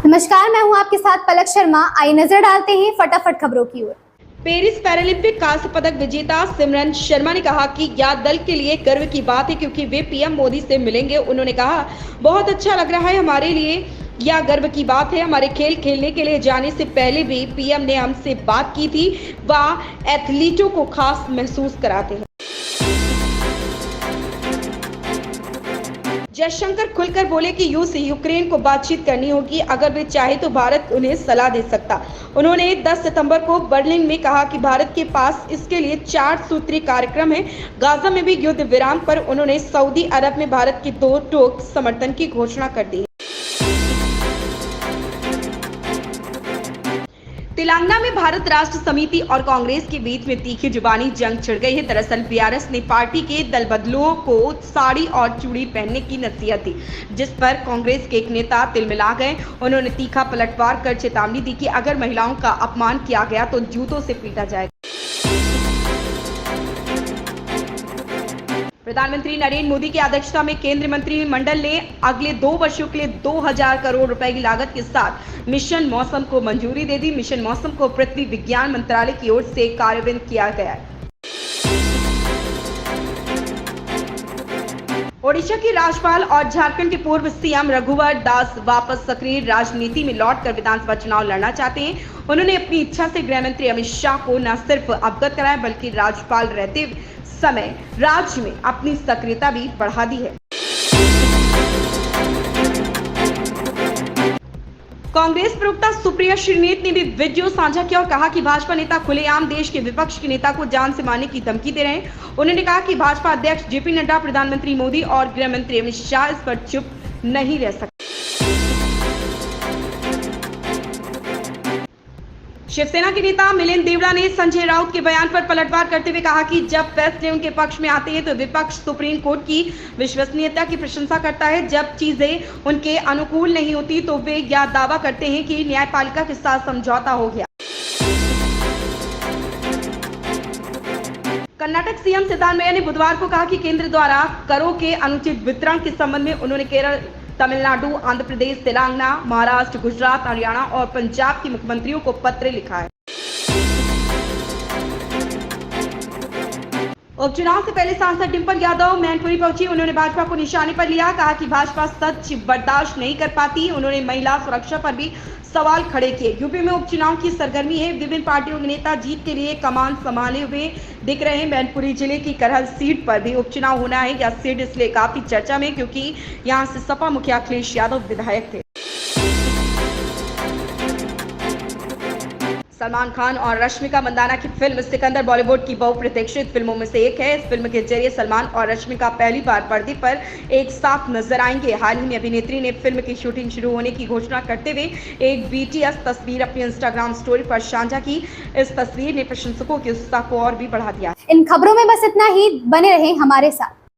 नमस्कार, मैं हूं आपके साथ पलक शर्मा। आइए नजर डालते हैं फटाफट खबरों की ओर। पेरिस पैरालंपिक कांस्य पदक विजेता सिमरन शर्मा ने कहा कि यह दल के लिए गर्व की बात है क्योंकि वे पीएम मोदी से मिलेंगे। उन्होंने कहा, बहुत अच्छा लग रहा है, हमारे लिए यह गर्व की बात है। हमारे खेल खेलने के लिए जाने से पहले भी पीएम ने हमसे बात की थी। वह एथलीटों को खास महसूस कराते हैं। जयशंकर खुलकर बोले कि रूस से यूक्रेन को बातचीत करनी होगी, अगर वे चाहे तो भारत उन्हें सलाह दे सकता। उन्होंने 10 सितंबर को बर्लिन में कहा कि भारत के पास इसके लिए 4 सूत्रीय कार्यक्रम है। गाजा में भी युद्ध विराम पर उन्होंने सऊदी अरब में भारत की 2 टोक समर्थन की घोषणा कर दी। तेलंगाना में भारत राष्ट्र समिति और कांग्रेस के बीच में तीखी जुबानी जंग छिड़ गई है। दरअसल बीआरएस ने पार्टी के दलबदलुओं को साड़ी और चूड़ी पहनने की नसीहत दी, जिस पर कांग्रेस के एक नेता तिलमिला गए। उन्होंने तीखा पलटवार कर चेतावनी दी कि अगर महिलाओं का अपमान किया गया तो जूतों से पीटा जाएगा। प्रधानमंत्री नरेंद्र मोदी की अध्यक्षता में केंद्रीय मंत्रिमंडल ने अगले 2 वर्षों के लिए 2000 करोड़ रुपए की लागत के साथ मिशन मौसम को मंजूरी दे दी। मिशन मौसम को पृथ्वी विज्ञान मंत्रालय की ओर से कार्यान्वित किया गया है। ओडिशा की राज्यपाल और झारखंड के पूर्व सीएम रघुवर दास वापस सक्रिय राजनीति में लौटकर विधानसभा चुनाव लड़ना चाहते हैं। उन्होंने अपनी इच्छा से गृह मंत्री अमित शाह को न सिर्फ अवगत कराया बल्कि राज्यपाल रहते समय राज्य में अपनी सक्रियता भी बढ़ा दी है। कांग्रेस प्रवक्ता सुप्रिया श्रीनेत ने भी वीडियो साझा किया और कहा कि भाजपा नेता खुलेआम देश के विपक्ष के नेता को जान से मारने की धमकी दे रहे हैं। उन्होंने कहा कि भाजपा अध्यक्ष जेपी नड्डा, प्रधानमंत्री मोदी और गृह मंत्री अमित शाह इस पर चुप नहीं रह सकते। शिवसेना के नेता मिलिंद देवड़ा ने संजय राउत के बयान पर पलटवार करते हुए कहा कि जब फैसले उनके पक्ष में आते हैं तो विपक्ष सुप्रीम कोर्ट की विश्वसनीयता की प्रशंसा करता है, जब चीजें उनके अनुकूल नहीं होती तो वे यह दावा करते हैं कि न्यायपालिका के साथ समझौता हो गया। कर्नाटक सीएम सिद्धारमैया ने बुधवार को कहा कि केंद्र द्वारा करों के अनुचित वितरण के संबंध में उन्होंने केरल, तमिलनाडु, आंध्र प्रदेश, तेलंगाना, महाराष्ट्र, गुजरात, हरियाणा और पंजाब के मुख्यमंत्रियों को पत्र लिखा है। उपचुनाव से पहले सांसद डिंपल यादव मैनपुरी पहुंची। उन्होंने भाजपा को निशाने पर लिया, कहा कि भाजपा सच बर्दाश्त नहीं कर पाती। उन्होंने महिला सुरक्षा पर भी सवाल खड़े किए। यूपी में उपचुनाव की सरगर्मी है। विभिन्न पार्टियों के नेता जीत के लिए कमान संभाले हुए दिख रहे हैं। मैनपुरी जिले की करहल सीट पर भी उपचुनाव होना है। यह सीट इसलिए काफी चर्चा में क्योंकि यहां से सपा मुखिया अखिलेश यादव विधायक थे। सलमान खान और रश्मिका मंदाना की फिल्म सिकंदर बॉलीवुड की बहुप्रतीक्षित फिल्मों में से एक है। इस फिल्म के जरिए सलमान और रश्मिका पहली बार पर्दे पर एक साथ नजर आएंगे। हाल ही में अभिनेत्री ने फिल्म की शूटिंग शुरू होने की घोषणा करते हुए एक बीटीएस तस्वीर अपनी इंस्टाग्राम स्टोरी पर साझा की। इस तस्वीर ने प्रशंसकों के उत्साह को और भी बढ़ा दिया। इन खबरों में बस इतना ही। बने रहें हमारे साथ।